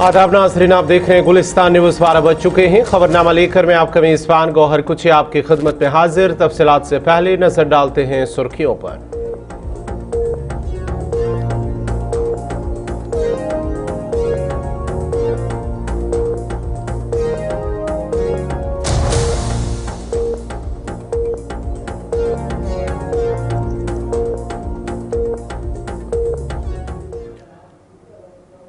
आदाब नाज़रीन, आप देख रहे हैं गुलिस्तान न्यूज़। 12 बज चुके हैं। खबरनामा लेकर मैं आपका मेज़बान गौहर कुची आपकी खिदमत में हाजिर। तफसीलात से पहले नजर डालते हैं सुर्खियों पर।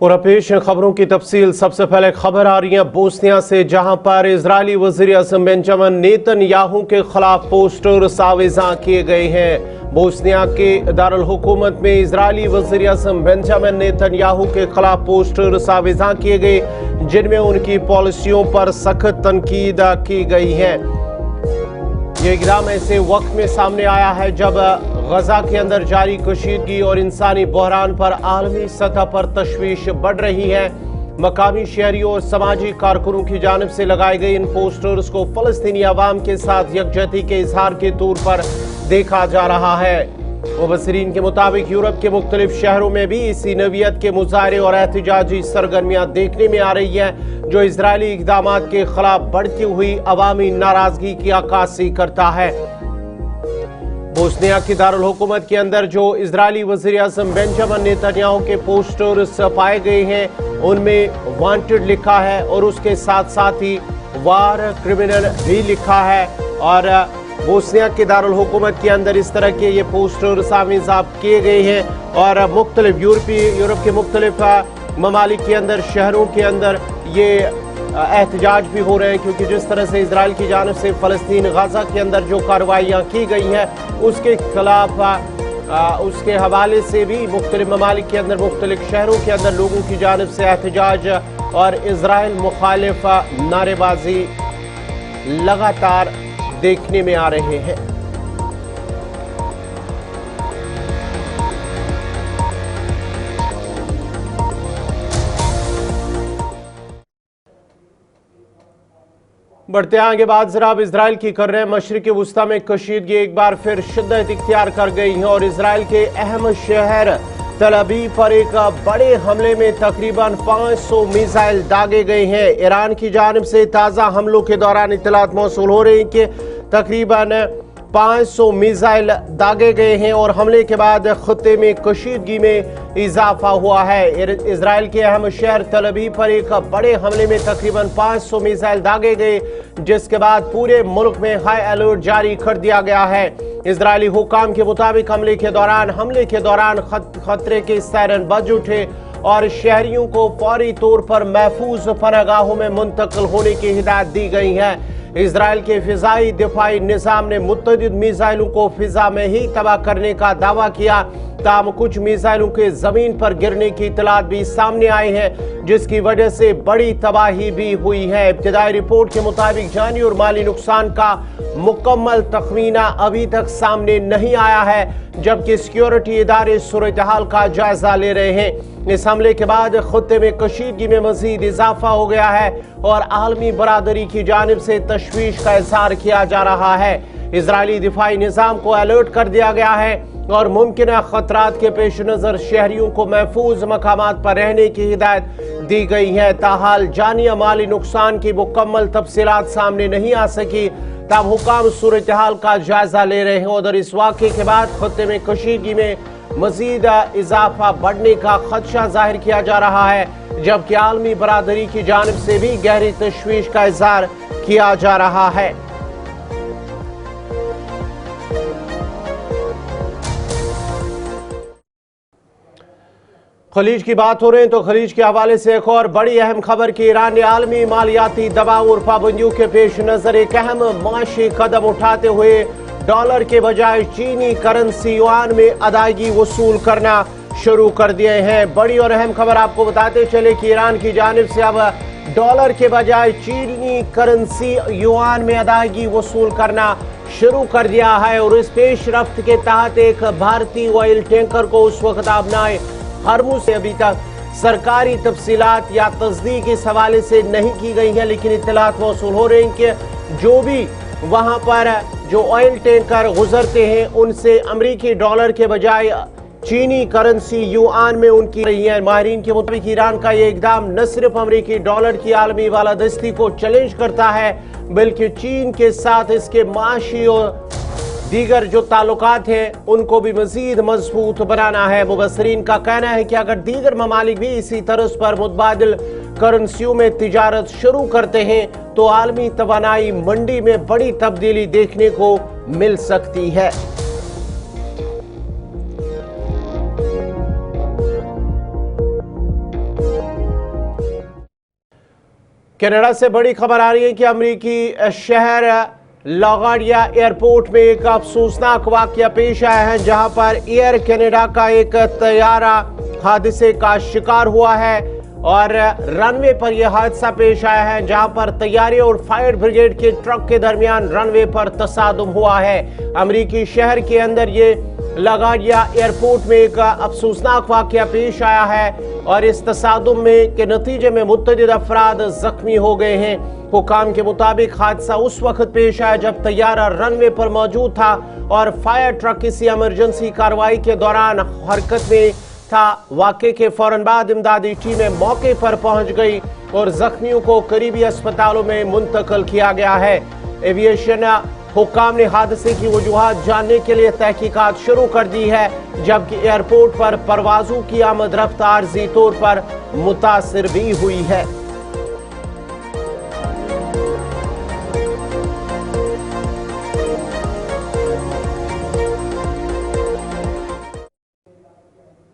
और पेश खबरों की तफसील। सबसे पहले खबर आ रही है बोस्निया से, जहां पर इजरायली वज़ीर आज़म बेंजामिन नेतन्याहू के खिलाफ पोस्टर सावेज़ा किए गए हैं। बोस्निया के दारुल हुकूमत में इजरायली वज़ीर आज़म बेंजामिन नेतन्याहू के खिलाफ पोस्टर सावेज़ा किए गए, जिनमें उनकी पॉलिसियों पर सख्त तनकीद की गई है। ये इक़दाम ऐसे वक्त में सामने आया है जब गजा के अंदर जारी कशीदगी और इंसानी बहरान पर आलमी सतह पर तशवीश बढ़ रही है। मकामी शहरियों और समाजी कारकुनों की जानिब से लगाए गए इन पोस्टर्स को फ़लस्तीनी अवाम के साथ यकजहती के इजहार के तौर पर देखा जा रहा है। मुबस्सिरीन के मुताबिक यूरोप के मुख्तलिफ शहरों में भी इसी नवीयत के मुजाहरे और एहतजाजी सरगर्मियां देखने में आ रही है, जो इजरायली इक़दामात के खिलाफ बढ़ती हुई अवामी नाराजगी की अक्कासी करता है। बोस्निया की दारुल हुकूमत के अंदर जो इजरायली वज़ीर आज़म बेंजामिन नेतन्याहू के पोस्टर्स पाए गए हैं, उनमें वांटेड लिखा है और उसके साथ साथ ही वार क्रिमिनल भी लिखा है। और बोस्निया के दारुल हुकूमत के अंदर इस तरह के ये पोस्टर सामीज़ाब किए गए हैं और मुख्तलिफ यूरोप के मुख्तलिफ ममालिक के अंदर, शहरों के अंदर ये एहतजाज भी हो रहे हैं, क्योंकि जिस तरह से इजराइल की जानिब से फ़लस्तीन गजा के अंदर जो कार्रवाइयाँ की गई हैं उसके खिलाफ उसके हवाले से भी मुख्तलिफ ममालिक के अंदर, मुख्तलिफ शहरों के अंदर लोगों की जानिब से एहतजाज और इजराइल मुखालिफ नारेबाजी लगातार देखने में आ रहे हैं। बढ़ते आगे बाद जरा अब इसराइल की कर रहे हैं। मशरिक़ वुस्ता में कशीदगी एक बार फिर शिद्दत इख्तियार कर गई है और इसराइल के अहम शहर तल अवीव पर एक बड़े हमले में तकरीबन 500 मिसाइल दागे गए हैं। ईरान की जानिब से ताज़ा हमलों के दौरान इत्तलात मौसूल हो रही हैं कि तकरीबन 500 मिसाइल दागे गए हैं और हमले के बाद खत्ते में कशीदगी में इजाफा हुआ है। इसराइल के अहम शहर तल अवीव पर एक बड़े हमले में तकरीबन 500 मिसाइल दागे गए, जिसके बाद पूरे मुल्क में हाई अलर्ट जारी कर दिया गया है। इजरायली हुकाम के मुताबिक हमले के दौरान खतरे के सायरन बज उठे और शहरियों को फौरी तौर पर महफूज पनाहगाहों में मुंतकिल होने की हिदायत दी गई है। इजराइल के फिजाई दिफाई निज़ाम ने मुतअद्दिद मिसाइलों को फिजा में ही तबाह करने का दावा किया, ताहम कुछ मिसाइलों के जमीन पर गिरने की इत्तलात भी सामने आई है, जिसकी वजह से बड़ी तबाही भी हुई है। इब्तिदाई रिपोर्ट के मुताबिक जानी और माली नुकसान का मुकम्मल तखमीना अभी तक सामने नहीं आया है, जबकि सिक्योरिटी इदारे सूरत हाल का जायजा ले रहे हैं। इस हमले के बाद खत्ते में कशीदगी में मजीद इजाफा हो गया है और आलमी बरादरी की जानिब से तशवीश का इजहार किया जा रहा है। इजरायली दिफाई निज़ाम को अलर्ट कर दिया गया है और मुमकिन खतरात के पेश नज़र शहरियों को महफूज मकामात पर रहने की हिदायत दी गई है। ताहाल जानी माली नुकसान की मुकम्मल तफसीलात सामने नहीं आ सकी, तब हुकाम सूरत हाल का जायजा ले रहे हैं। उधर इस वाक़े के बाद खत्ते में कशीदगी में मजीद इजाफा बढ़ने का खदशा जाहिर किया जा रहा है, जबकि आलमी बरादरी की जानिब से भी गहरी तशवीश का इजहार किया जा रहा है। खलीज की बात हो रही है तो खलीज के हवाले से एक और बड़ी अहम खबर कि ईरान ने आलमी मालियाती दबाव और पाबंदियों के पेश नजर एक अहम माशी कदम उठाते हुए डॉलर के बजाय चीनी करेंसी युआन में अदायगी वसूल करना शुरू कर दिए हैं। बड़ी और अहम खबर आपको बताते चले कि ईरान की जानिब से अब डॉलर के बजाय चीनी करेंसी युआन में अदायगी वसूल करना शुरू कर दिया है और इस पेशरफ्त के तहत एक भारतीय ऑयल टैंकर को उस वक्त आबनाए हरमुज से अभी तक सरकारी तफसीलात या तस्दीक इस हवाले से नहीं की गई है, लेकिन इत्तलात मौसूल हो रही हैं कि जो भी वहां पर जो ऑयल टैंकर गुजरते हैं उनसे अमरीकी डॉलर के बजाय चीनी करेंसी युआन में उनकी रही है। माहिरीन के मुताबिक ईरान का ये इकदाम न सिर्फ अमेरिकी डॉलर की आलमी बालादस्ती को चैलेंज करता है, बल्कि चीन के साथ इसके माशी और दीगर जो ताल्लुकात हैं उनको भी मजीद मजबूत बनाना है। मुबस्सरीन का कहना है कि अगर दीगर ममालिक भी इसी तर्ज पर मुतबादिल करेंसियों में तिजारत शुरू करते हैं तो आलमी तवानाई मंडी में बड़ी तब्दीली देखने को मिल सकती है। कनाडा से बड़ी खबर आ रही है कि अमेरिकी शहर लागार्डिया एयरपोर्ट में एक अफसोसनाक वाकया पेश आया है, जहां पर एयर कनाडा का एक तैयारा हादसे का शिकार हुआ है और रनवे पर यह हादसा पेश आया है, जहां पर तैयारे और फायर ब्रिगेड के ट्रक के दरमियान रनवे पर तसादुम हुआ है। अमेरिकी शहर के अंदर ये लागार्डिया एयरपोर्ट में एक अफसोसनाक वाकया पेश आया है और इस तसादुम में के नतीजे में मुतअद्दिद अफराद जख्मी हो गए हैं। हुकाम के मुताबिक हादसा उस वक्त पेश आया जब तैयारा रनवे पर मौजूद था और फायर ट्रक किसी इमरजेंसी कार्रवाई के दौरान हरकत में था। वाकये के फौरन बाद इमदादी टीमें मौके पर पहुंच गई और जख्मियों को करीबी अस्पतालों में मुंतकिल किया गया है। एविएशन हुकाम ने हादसे की वजूहात जानने के लिए तहकीकात शुरू कर दी है, जबकि एयरपोर्ट पर परवाजों की आमद रफ्त आर्जी तौर पर मुतासिर भी हुई है।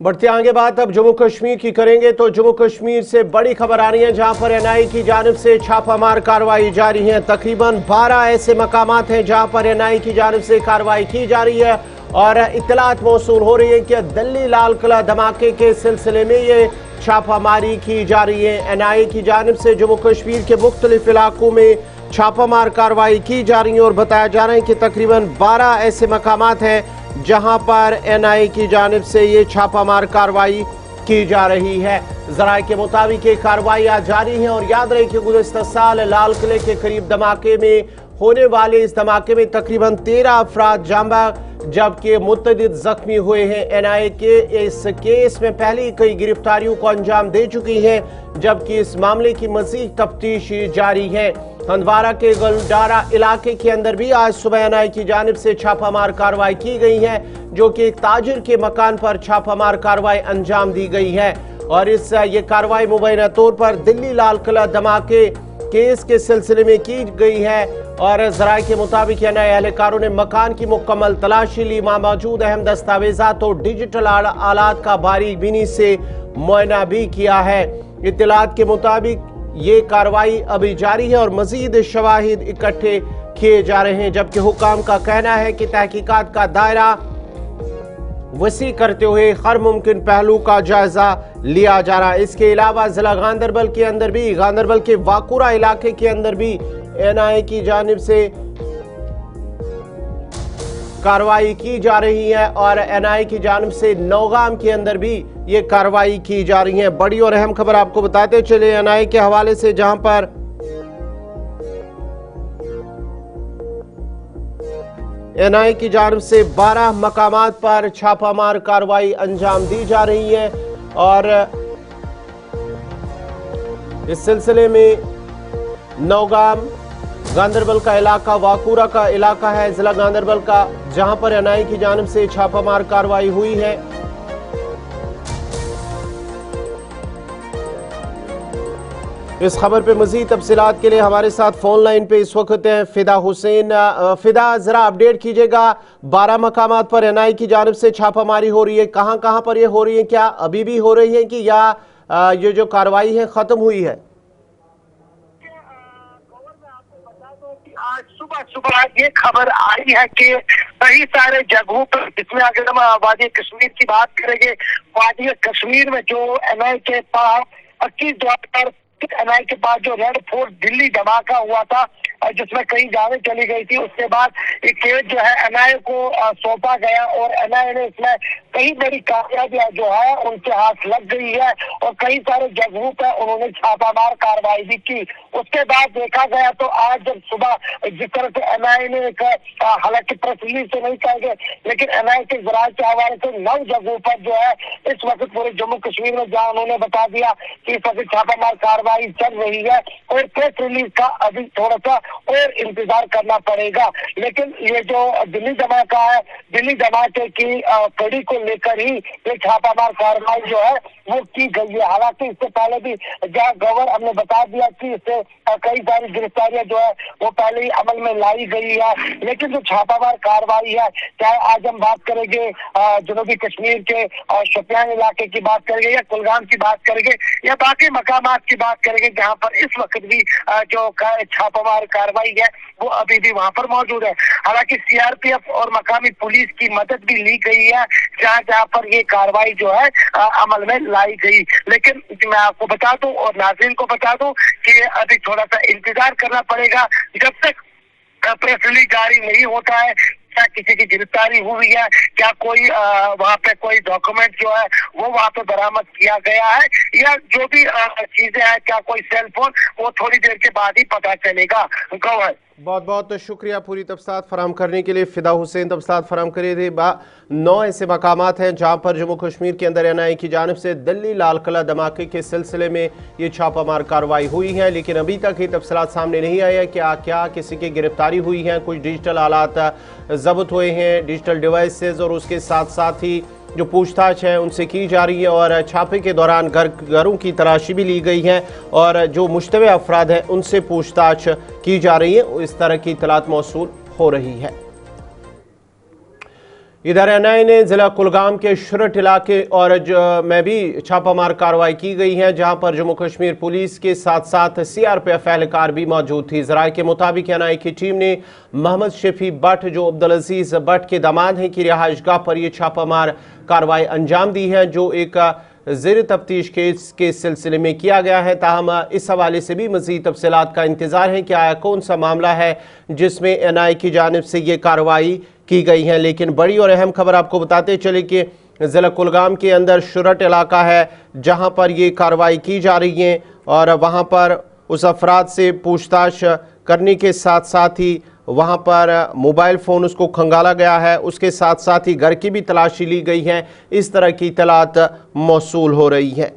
बढ़ते आगे बात अब जम्मू कश्मीर की करेंगे तो जम्मू कश्मीर से बड़ी खबर आ रही है, जहां पर एनआईए की जानिब से छापामार कार्रवाई जारी है। तकरीबन 12 ऐसे मकामात हैं जहां पर एनआईए की जानिब से कार्रवाई की जा रही है और इत्तलात मौसूल हो रही है कि दिल्ली लाल किला धमाके के सिलसिले में ये छापामारी की जा रही है। एनआईए की जानिब से जम्मू कश्मीर के मुख्तलिफ इलाकों में छापामार कार्रवाई की जा रही है और बताया जा रहा है कि तकरीबन 12 ऐसे मकामात हैं जहां पर एनआईए की जानिब से ये छापामार कार्रवाई की जा रही है। जराये के मुताबिक ये कार्रवाई आज जारी है और याद रहे कि गुज़िश्ता साल लाल किले के करीब धमाके में होने वाले इस धमाके में तकरीबन 13 अफराद जांबा जबकि मुतअद्दिद जख्मी हुए हैं। एनआईए के इस केस में पहले कई गिरफ्तारियों को अंजाम दे चुकी है, जबकि इस मामले की मजीद तफ्तीश जारी है। हंदवारा के गलडारा इलाके के अंदर भी आज सुबह एनआईए की जानिब से छापामार कार्रवाई की गई है, जो कि एक ताजिर के मकान पर छापामार कार्रवाई अंजाम दी गई है और ये कार्रवाई मुबैना तौर पर दिल्ली लाल किला धमाके केस के सिलसिले में की गई है और जराये के मुताबिक एनआईए एहलकारों ने मकान की मुकम्मल तलाशी ली, वहां मौजूद अहम दस्तावेजात और डिजिटल आलात का बारीक बीनी से मुआयना भी किया है। इत्तलात के मुताबिक ये कार्रवाई अभी जारी है और मजीद शवाहिद इकट्ठे किए जा रहे हैं, जबकि हुकाम का कहना है कि तहकीकात का दायरा वसी करते हुए हर मुमकिन पहलू का जायजा लिया जा रहा है। इसके अलावा जिला गांदरबल के अंदर भी, गांदरबल के वाकुरा इलाके के अंदर भी एनआईए की जानिब से कार्रवाई की जा रही है और एनआईए की जानिब से नौगाम के अंदर भी ये कार्रवाई की जा रही है। बड़ी और अहम खबर आपको बताते चले एनआईए के हवाले से, जहां पर एनआईए की जानिब से 12 मकामात पर छापामार कार्रवाई अंजाम दी जा रही है और इस सिलसिले में नौगाम गांदरबल का इलाका, वाकुरा का इलाका है जिला गांदरबल का, जहां पर एनआईए की जानिब से छापामार कार्रवाई हुई है। इस खबर पे मजीद तफसीलात के लिए हमारे साथ फोन लाइन पे इस वक्त हैं फिदा हुसैन। फिदा, जरा अपडेट कीजिएगा, 12 मकामात पर एनआईए की जानिब से छापामारी हो रही है, कहां कहां पर ये हो रही है, क्या अभी भी हो रही है कि या ये जो कार्रवाई है खत्म हुई है? आज सुबह ये खबर आई है कि कई सारे जगहों पर, जिसमें अगर हम वादी कश्मीर की बात करेंगे, वादी कश्मीर में जो एनआईए के पास 21 द्वार पर एनआईए के पास जो रेड फोर्ट दिल्ली धमाका हुआ था जिसमें कई जानें चली गई थी, उसके बाद ये केस जो है एनआईए को सौंपा गया और एनआईए ने इसमें कई बड़ी कामयाबियां जो है उनके हाथ लग गई है और कई सारे जगहों पर उन्होंने छापामार कार्रवाई भी की। उसके बाद देखा गया तो आज जब सुबह जिस तरह से एनआईए ने एक हालांकि प्रेस रिलीज तो नहीं कहेंगे लेकिन एनआईए के जराये के हवाले से 9 जगहों पर जो है इस वक्त पूरे जम्मू कश्मीर में जहां उन्होंने बता दिया कि इस वक्त छापामार कार्रवाई चल रही है और प्रेस रिलीज का अभी थोड़ा सा और इंतजार करना पड़ेगा। लेकिन ये जो दिल्ली धमाका है, दिल्ली धमाके की कड़ी को लेकर ही ये छापामार कार्रवाई जो है वो की गई है। हालांकि इससे पहले भी जहां गवर्नर हमने बता दिया कि इससे कई सारी गिरफ्तारियां जो है वो पहले ही अमल में लाई गई है, लेकिन जो छापामार कार्रवाई है, चाहे आज हम बात करेंगे जनूबी कश्मीर के शोपियान इलाके की बात करेंगे या कुलगाम की बात करेंगे या बाकी मकामात की बात करेंगे जहां पर इस वक्त भी जो छापामार कार्रवाई है वो अभी भी वहां पर मौजूद है। हालांकि सीआरपीएफ और मकामी पुलिस की मदद भी ली गई है जहां जहां पर ये कार्रवाई जो है अमल में लाई गई। लेकिन मैं आपको बता दूं और नाज़रीन को बता दूं कि अभी थोड़ा सा इंतजार करना पड़ेगा जब तक प्रेस रिलीज जारी नहीं होता है। क्या किसी की गिरफ्तारी हुई है, क्या कोई वहाँ पे कोई डॉक्यूमेंट जो है वो वहाँ पे बरामद किया गया है या जो भी चीजें हैं, क्या कोई सेल फोन, वो थोड़ी देर के बाद ही पता चलेगा। गौहर, बहुत बहुत शुक्रिया पूरी तफसीलात फराहम करने के लिए। फिदा हुसैन तफसीलात फराहम करे थे। 9 ऐसे मकामात हैं जहां पर जम्मू कश्मीर के अंदर एनआईए की जानिब से दिल्ली लाल किला धमाके के सिलसिले में ये छापामार कार्रवाई हुई है, लेकिन अभी तक ये तफसीलात सामने नहीं आई है क्या किसी की गिरफ्तारी हुई है। कुछ डिजिटल आलात जब्त हुए हैं, डिजिटल डिवाइसेज, और उसके साथ साथ ही जो पूछताछ है उनसे की जा रही है और छापे के दौरान घरों की तलाशी भी ली गई है और जो मुश्तबे अफराद हैं उनसे पूछताछ की जा रही है। इस तरह की इत्तलात मौसूल हो रही है। इधर एनआईए ने जिला कुलगाम के शुरट इलाके और में भी छापामार कार्रवाई की गई है जहां पर जम्मू कश्मीर पुलिस के साथ साथ सीआरपीएफ एहलकार भी मौजूद थी। जराये के मुताबिक एनआईए की टीम ने मोहम्मद शफी भट्ट जो अब्दुल अजीज भट्ट के दामाद हैं की रिहाइशगाह पर यह छापामार कार्रवाई अंजाम दी है जो एक ज़ेर तफ्तीश केस के सिलसिले में किया गया है। ताहम इस हवाले से भी मज़ीद तफसीलात का इंतजार है कि आया कौन सा मामला है जिसमें एनआईए की जानिब से ये कार्रवाई की गई है। लेकिन बड़ी और अहम खबर आपको बताते चले कि ज़िला कुलगाम के अंदर शुरट इलाका है जहां पर ये कार्रवाई की जा रही है और वहां पर उस अफराद से पूछताछ करने के साथ साथ ही वहां पर मोबाइल फ़ोन उसको खंगाला गया है, उसके साथ साथ ही घर की भी तलाशी ली गई है। इस तरह की इत्तलात मौसूल हो रही है।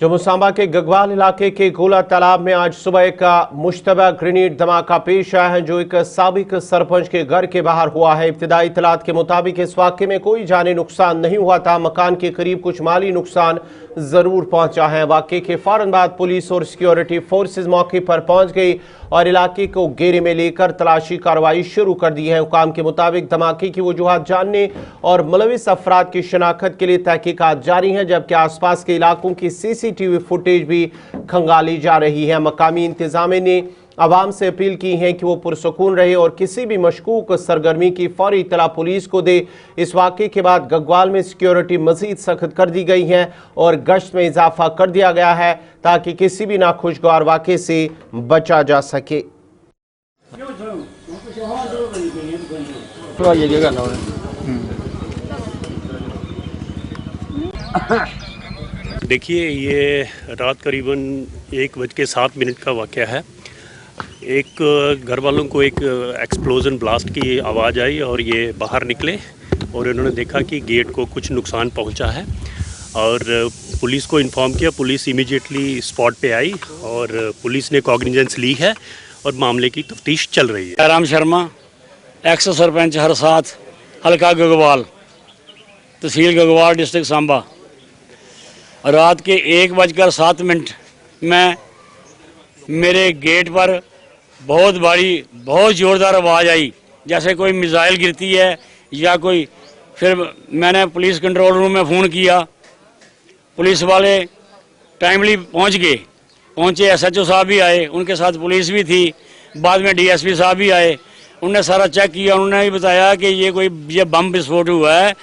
जम्मू सांबा के गगवाल इलाके के गोला तालाब में आज सुबह एक मुश्तबा ग्रेनेड धमाका पेश आया है जो एक साबिक सरपंच के घर के बाहर हुआ है। इब्तिदाई इत्तलात के मुताबिक इस वाक़े में कोई जानी नुकसान नहीं हुआ था, मकान के करीब कुछ माली नुकसान जरूर पहुंचा है। वाक़े के फौरन बाद पुलिस और सिक्योरिटी फोर्सेज मौके पर पहुंच गई और इलाके को घेरे में लेकर तलाशी कार्रवाई शुरू कर दी है। हुकाम के मुताबिक धमाके की वजूहात जानने और मुलविस अफराद की शनाख्त के लिए तहकीकात जारी हैं, जबकि आसपास के इलाकों की सीसीटीवी फुटेज भी खंगाली जा रही है। मकामी इंतजामिया ने आवाम से अपील की है कि वो पुरसकून रहे और किसी भी मशकूक सरगर्मी की फौरी इत्तला पुलिस को दे। इस वाक़े के बाद गगवाल में सिक्योरिटी मजीद सख्त कर दी गई है और गश्त में इजाफा कर दिया गया है ताकि किसी भी नाखुशगवार वाक़े से बचा जा सके। देखिए, ये रात करीबन 1:07 का वाक़या है। एक घर वालों को एक एक्सप्लोजन ब्लास्ट की आवाज़ आई और ये बाहर निकले और इन्होंने देखा कि गेट को कुछ नुकसान पहुंचा है और पुलिस को इन्फॉर्म किया। पुलिस इमीडिएटली स्पॉट पे आई और पुलिस ने कॉग्निजेंस ली है और मामले की तफ्तीश चल रही है। राम शर्मा, एक्स सरपंच हरसाथ, हल्का गगवाल, तहसील गगवाल, डिस्ट्रिक्ट सांबा। रात के 1:07 में मेरे गेट पर बहुत बड़ी, बहुत ज़ोरदार आवाज़ आई जैसे कोई मिसाइल गिरती है या कोई। फिर मैंने पुलिस कंट्रोल रूम में फ़ोन किया, पुलिस वाले टाइमली पहुँचे। एसएचओ साहब भी आए, उनके साथ पुलिस भी थी। बाद में डीएसपी साहब भी आए, उन्होंने सारा चेक किया। उन्होंने भी बताया कि ये बम विस्फोट हुआ है।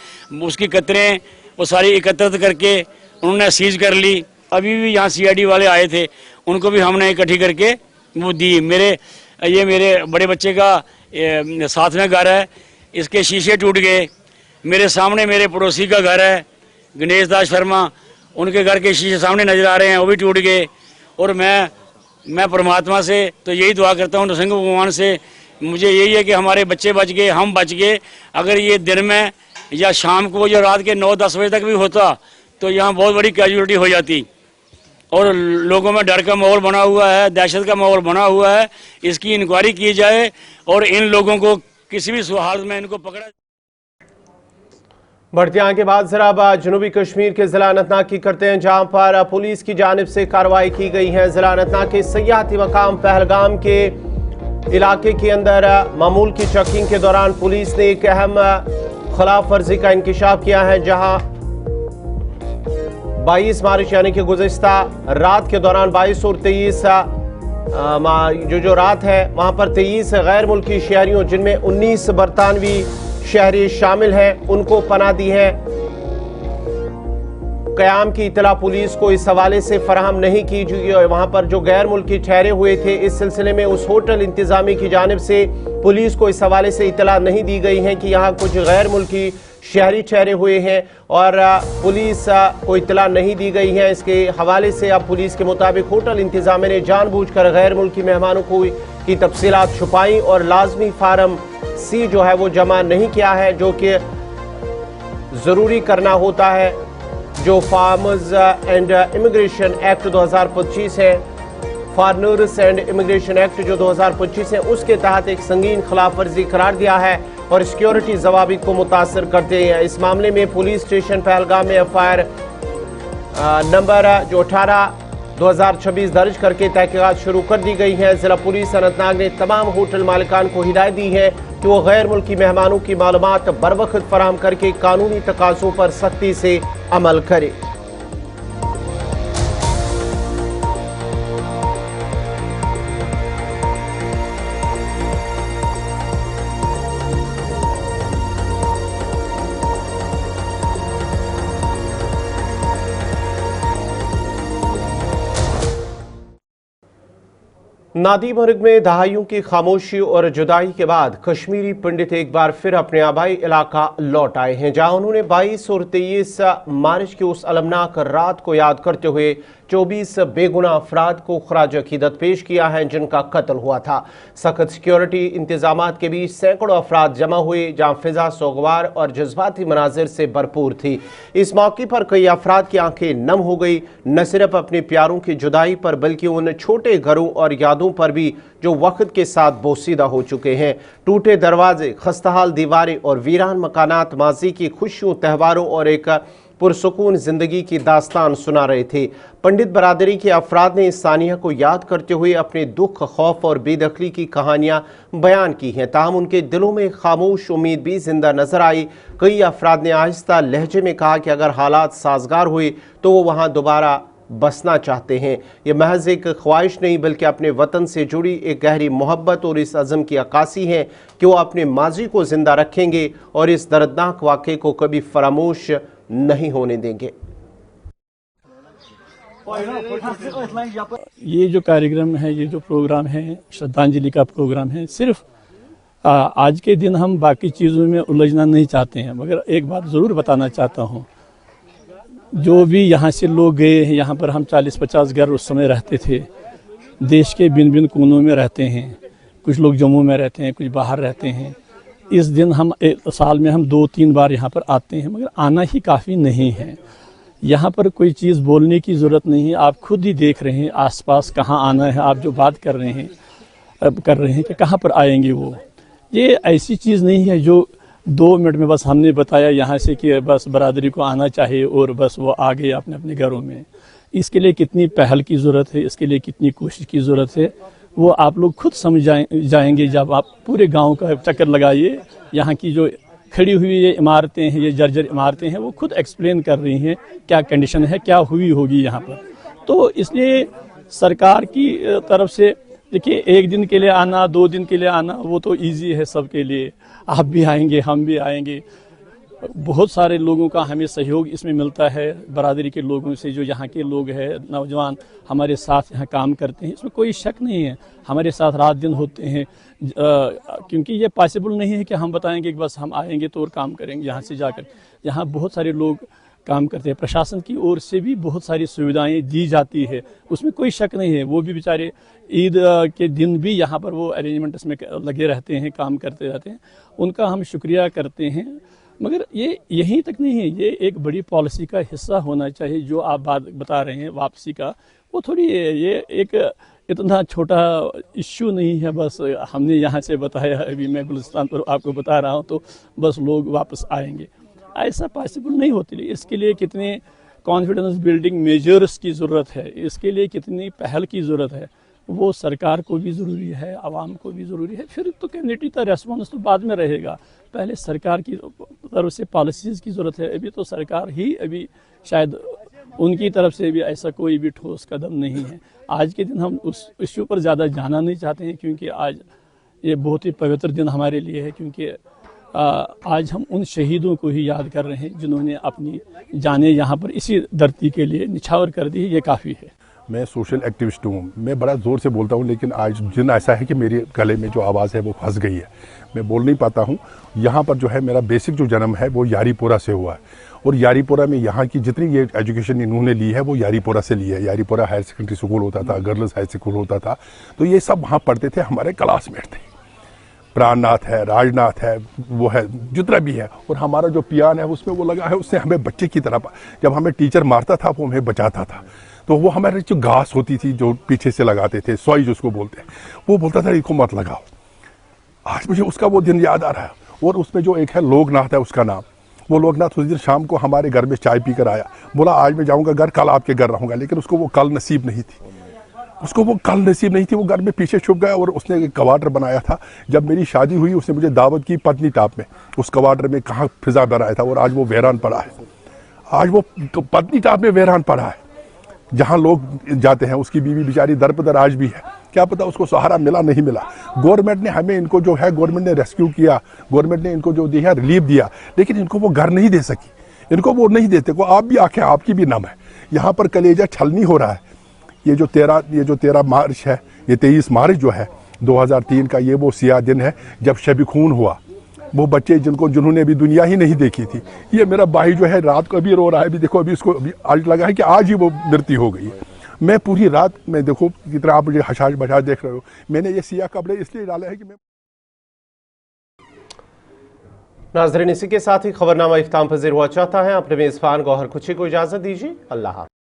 उसकी कतरें वो सारी एकत्रित करके उन्होंने सीज कर ली। अभी भी यहाँ सीआईडी वाले आए थे, उनको भी हमने इकट्ठी करके वो दी। ये मेरे बड़े बच्चे का 7वां घर है, इसके शीशे टूट गए। मेरे सामने मेरे पड़ोसी का घर है गणेश दास शर्मा, उनके घर के शीशे सामने नजर आ रहे हैं, वो भी टूट गए। और मैं परमात्मा से तो यही दुआ करता हूँ, नरसिंह भगवान से मुझे यही है कि हमारे बच्चे बच गए, हम बच गए। अगर ये दिन में या शाम को या रात के 9-10 बजे तक भी होता तो यहाँ बहुत बड़ी कैजुअलिटी हो जाती। और लोगों में डर का माहौल बना हुआ है, दहशत का माहौल बना हुआ है। इसकी इंक्वायरी की जाए और इन लोगों को किसी भी हालत में इनको पकड़ा। बढ़ते आगे बाद जरा अब जनूबी कश्मीर के जिला अनंतनाग की करते हैं, जहां पर पुलिस की जानिब से कार्रवाई की गई है। जिला अनंतनाग के सयाहती मकाम पहलगाम के इलाके के अंदर मामूल की चेकिंग के दौरान पुलिस ने एक अहम खिलाफ वर्जी का इंकशाफ किया है, जहां 22 मार्च यानी कि गुज़िश्ता रात के दौरान 22 और 23 जो रात है वहां पर 23 गैर मुल्की शहरियों, जिनमें 19 बरतानवी शहरी शामिल हैं, उनको पनाह दी है। क़याम की इतला पुलिस को इस हवाले से फराहम नहीं की गई और वहां पर जो गैर मुल्की ठहरे हुए थे, इस सिलसिले में उस होटल इंतजामी की जानिब से पुलिस को इस हवाले से इतला नहीं दी गई है कि यहाँ कुछ गैर मुल्की शहरी ठहरे हुए हैं और पुलिस को इतला नहीं दी गई है। इसके हवाले से अब पुलिस के मुताबिक होटल इंतजामिया ने जानबूझकर गैर मुल्की मेहमानों की तफसीलात छुपाई और लाजमी फार्म C जो है वो जमा नहीं किया है, जो कि जरूरी करना होता है। जो फार्मर्स एंड इमिग्रेशन एक्ट 2025 है, फॉरनर्स एंड इमिग्रेशन एक्ट जो 2025 है, उसके तहत एक संगीन खिलाफ वर्जी करार दिया है और सिक्योरिटी जवाबित को मुतासर करते हैं। इस मामले में पुलिस स्टेशन पहलगाम में FIR नंबर जो 18/2026 दर्ज करके तहकीकात शुरू कर दी गई है। जिला पुलिस अनंतनाग ने तमाम होटल मालिकान को हिदायत दी है कि वो गैर मुल्की मेहमानों की मालूमात बरवक्त फराहम करके कानूनी तकाज़ों पर सख्ती से अमल करे। नादी मर्ग में दहाइयों की खामोशी और जुदाई के बाद कश्मीरी पंडित एक बार फिर अपने आबाई इलाका लौट आए हैं, जहां उन्होंने 22 और 23 मार्च की उस अलमनाक रात को याद करते हुए 24 बेगुनाह अफराद को खराज अकीदत पेश किया है, जिनका कत्ल हुआ था। सख्त सिक्योरिटी इंतजामात के बीच सैकड़ों अफराद जमा हुए, जहां फिजा सोगवार और जज्बाती मनाजिर से भरपूर थी। इस मौके पर कई अफराद की आंखें नम हो गई, न सिर्फ अपने प्यारों की जुदाई पर बल्कि उन छोटे घरों और यादों पर भी जो वक्त के साथ बोसीदा हो चुके हैं। टूटे दरवाजे, खस्ताहाल दीवारें और वीरान मकानात माजी की खुशियों, त्योहारों और एक पुरसुकून जिंदगी की दास्तान सुना रहे थे। पंडित बरादरी के अफराद ने इस सानिया को याद करते हुए अपने दुख, खौफ और बेदखली की कहानियां बयान की हैं। ताहम उनके दिलों में खामोश उम्मीद भी जिंदा नजर आई। कई अफराद ने आहिस्ता लहजे में कहा कि अगर हालात साजगार हुए तो वो वहाँ दोबारा बसना चाहते हैं। ये महज एक ख्वाहिश नहीं बल्कि अपने वतन से जुड़ी एक गहरी मोहब्बत और इस अज़म की अक्कासी है कि वो अपने माजी को जिंदा रखेंगे और इस दर्दनाक वाक़े को कभी फरामोश नहीं होने देंगे। ये जो कार्यक्रम है, ये जो प्रोग्राम है, श्रद्धांजलि का प्रोग्राम है, सिर्फ आज के दिन हम बाकी चीज़ों में उलझना नहीं चाहते हैं, मगर एक बात ज़रूर बताना चाहता हूँ। जो भी यहाँ से लोग गए हैं, यहाँ पर हम 40-50 घर उस समय रहते थे, देश के भिन्न भिन्न कोनों में रहते हैं। कुछ लोग जम्मू में रहते हैं, कुछ बाहर रहते हैं। इस दिन हम साल में हम 2-3 बार यहाँ पर आते हैं, मगर आना ही काफ़ी नहीं है। यहाँ पर कोई चीज़ बोलने की ज़रूरत नहीं है, आप खुद ही देख रहे हैं आसपास कहाँ आना है। आप जो बात कर रहे हैं कि कहाँ पर आएंगे, वो ये ऐसी चीज़ नहीं है जो 2 मिनट में बस हमने बताया यहाँ से कि बस बरादरी को आना चाहिए और बस वो आ गए अपने अपने घरों में। इसके लिए कितनी पहल की ज़रूरत है, इसके लिए कितनी कोशिश की ज़रूरत है, वो आप लोग खुद समझ जाएंगे जब आप पूरे गांव का चक्कर लगाइए। यहाँ की जो खड़ी हुई ये इमारतें हैं, ये जर्जर इमारतें हैं, वो खुद एक्सप्लेन कर रही हैं क्या कंडीशन है, क्या हुई होगी यहाँ पर। तो इसलिए सरकार की तरफ से देखिए, 1 दिन के लिए आना, 2 दिन के लिए आना, वो तो इजी है सबके लिए। आप भी आएंगे, हम भी आएंगे। बहुत सारे लोगों का हमें सहयोग इसमें मिलता है, बरादरी के लोगों से, जो यहाँ के लोग हैं, नौजवान हमारे साथ यहाँ काम करते हैं, इसमें कोई शक नहीं है, हमारे साथ रात दिन होते हैं। क्योंकि ये पॉसिबल नहीं है कि हम बताएंगे कि बस हम आएंगे तो और काम करेंगे यहाँ से जाकर। यहाँ बहुत सारे लोग काम करते हैं, प्रशासन की ओर से भी बहुत सारी सुविधाएं दी जाती है, उसमें कोई शक नहीं है। वो भी बेचारे ईद के दिन भी यहाँ पर वो अरेंजमेंट्स में लगे रहते हैं, काम करते रहते हैं, उनका हम शुक्रिया करते हैं। मगर ये यहीं तक नहीं है, ये एक बड़ी पॉलिसी का हिस्सा होना चाहिए। जो आप बात बता रहे हैं वापसी का, वो थोड़ी ये एक इतना छोटा इश्यू नहीं है, बस हमने यहाँ से बताया, अभी मैं गुलिस्तान पर आपको बता रहा हूँ तो बस लोग वापस आएंगे, ऐसा पॉसिबल नहीं होती। इसके लिए कितने कॉन्फिडेंस बिल्डिंग मेजर्स की ज़रूरत है, इसके लिए कितनी पहल की ज़रूरत है, वो सरकार को भी ज़रूरी है, आवाम को भी ज़रूरी है। फिर तो कम्युनिटी का रेस्पॉन्स तो बाद में रहेगा, पहले सरकार की तरफ से पॉलिसीज़ की ज़रूरत है। अभी तो सरकार ही अभी शायद उनकी तरफ से भी ऐसा कोई भी ठोस कदम नहीं है। आज के दिन हम उस इश्यू पर ज़्यादा जाना नहीं चाहते हैं, क्योंकि आज ये बहुत ही पवित्र दिन हमारे लिए है, क्योंकि आज हम उन शहीदों को ही याद कर रहे हैं जिन्होंने अपनी जानें यहाँ पर इसी धरती के लिए निछावर कर दी। ये काफ़ी है। मैं सोशल एक्टिविस्ट हूँ, मैं बड़ा ज़ोर से बोलता हूँ, लेकिन आज दिन ऐसा है कि मेरे गले में जो आवाज़ है वो फंस गई है, मैं बोल नहीं पाता हूँ। यहाँ पर जो है मेरा बेसिक जो जन्म है वो यारीपोरा से हुआ है, और यारीपोरा में यहाँ की जितनी ये एजुकेशन इन्होंने ली है वो यारीपोरा से ली है। यारीपोरा हायर सेकेंडरी स्कूल होता था, गर्ल्स हाई स्कूल होता था, तो ये सब वहाँ पढ़ते थे, हमारे क्लासमेट थे। प्राणनाथ है, राजनाथ है, वो है जितना भी है, और हमारा जो पियान है उसमें वो लगा है, उससे हमें बच्चे की तरह, जब हमें टीचर मारता था वो हमें बचाता था। तो वो हमारे जो घास होती थी जो पीछे से लगाते थे, सोई जिसको बोलते हैं, वो बोलता था इसको मत लगाओ। आज मुझे उसका वो दिन याद आ रहा है। और उसमें जो एक है लोकनाथ है उसका नाम, वो लोकनाथ उस दिन शाम को हमारे घर में चाय पी कर आया, बोला आज मैं जाऊँगा घर, कल आपके घर रहूँगा। लेकिन उसको वो कल नसीब नहीं थी, वो घर में पीछे छुप गया। और उसने एक क्वार्टर बनाया था, जब मेरी शादी हुई उसने मुझे दावत की पत्नी टाप में, उस क्वार्टर में कहाँ फिजा बनाया था, और आज वो वीरान पड़ा है। आज वो पत्नी टाप में वीरान पड़ा है, जहाँ लोग जाते हैं, उसकी बीवी बेचारी दर पे दर आज भी है। क्या पता उसको सहारा मिला नहीं मिला। गवर्नमेंट ने हमें, इनको जो है गवर्नमेंट ने रेस्क्यू किया, गवर्नमेंट ने इनको जो दिया रिलीफ दिया, लेकिन इनको वो घर नहीं दे सकी, इनको वो नहीं देते को। आप भी आंखें आपकी भी नम है, यहाँ पर कलेजा छलनी हो रहा है। ये जो 13 मार्च है, ये 23 मार्च जो है 2003 का, ये वो सियाह दिन है जब शब खून हुआ। वो बच्चे जिन्होंने अभी दुनिया ही नहीं देखी थी, ये मेरा भाई जो है रात को अभी रो रहा है, अभी देखो अभी इसको अभी आज लगा है कि आज ही वो मृत्यु हो गई है। मैं पूरी रात में देखो कितना आप मुझे हशाश बशाश देख रहे हो, मैंने ये सियाह कपड़े इसलिए डाले हैं कि मैं। नाज़रीन, इसी के साथ ही खबरनामा इख्तिताम पज़ीर हुआ चाहता है। अपने मेज़बान गौहर कुची को इजाज़त दीजिए। अल्लाह हाफ़िज़।